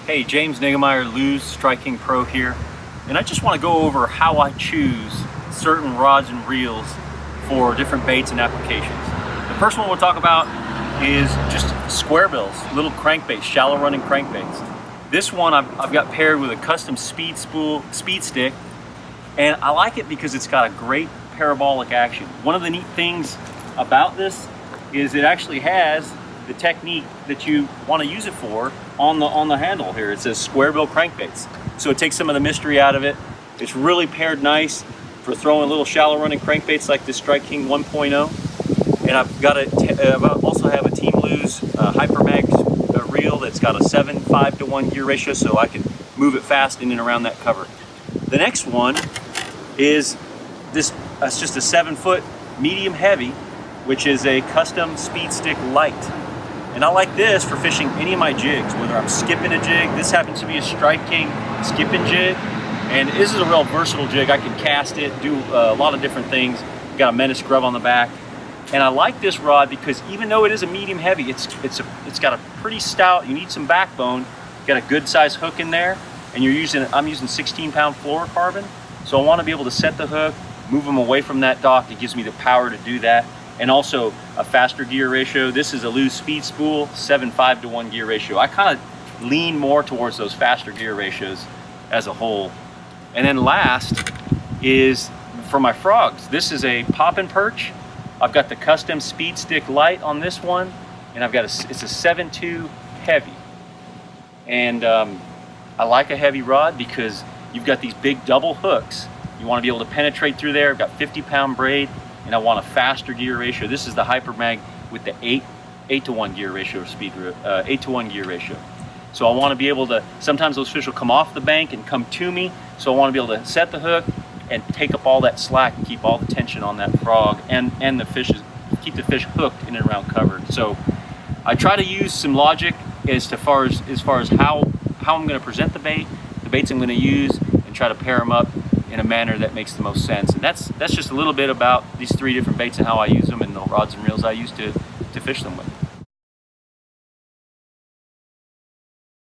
Hey, James Niggemeyer, Lew's Striking Pro here, and I just want to go over how I choose certain rods and reels for different baits and applications. The first one we'll talk about is just square bills, little crankbaits, shallow running crankbaits. This one I've got paired with a custom speed stick, and I like it because it's got a great parabolic action. One of the neat things about this is it actually has the technique that you want to use it for on the handle here. It says square bill crankbaits, so it takes some of the mystery out of it. It's really paired nice for throwing little shallow running crankbaits like this Strike King 1.0. And I've got I also have a Team Lew's Hyper Mag reel that's got a 7:5 gear ratio, so I can move it fast in and around that cover. The next one is this. It's just a 7-foot medium heavy, which is a custom speed stick light. And I like this for fishing any of my jigs, whether I'm skipping a jig. This happens to be a Strike King skipping jig, and this is a real versatile jig. I can cast it, do a lot of different things. Got a menace grub on the back, and I like this rod because even though it is a medium heavy, it's got a pretty stout. You need some backbone. Got a good size hook in there, and I'm using 16-pound fluorocarbon, so I want to be able to set the hook, move them away from that dock. It gives me the power to do that. And also a faster gear ratio. This is a Lew's Speed Spool, 7:5 gear ratio. I kind of lean more towards those faster gear ratios as a whole. And then last is for my frogs. This is a pop and perch. I've got the custom speed stick light on this one, and it's a 7.2 heavy. And I like a heavy rod because you've got these big double hooks. You want to be able to penetrate through there. I've got 50-pound braid, and I want a faster gear ratio. This is the Hyper Mag with the 8:1 gear ratio, 8:1 gear ratio. So I want to be able to, sometimes those fish will come off the bank and come to me, so I want to be able to set the hook and take up all that slack and keep all the tension on that frog and the fishes, keep the fish hooked in and around covered. So I try to use some logic as far as how I'm going to present the baits I'm going to use, and try to pair them up in a manner that makes the most sense. And that's just a little bit about these 3 different baits and how I use them and the rods and reels I use to fish them with.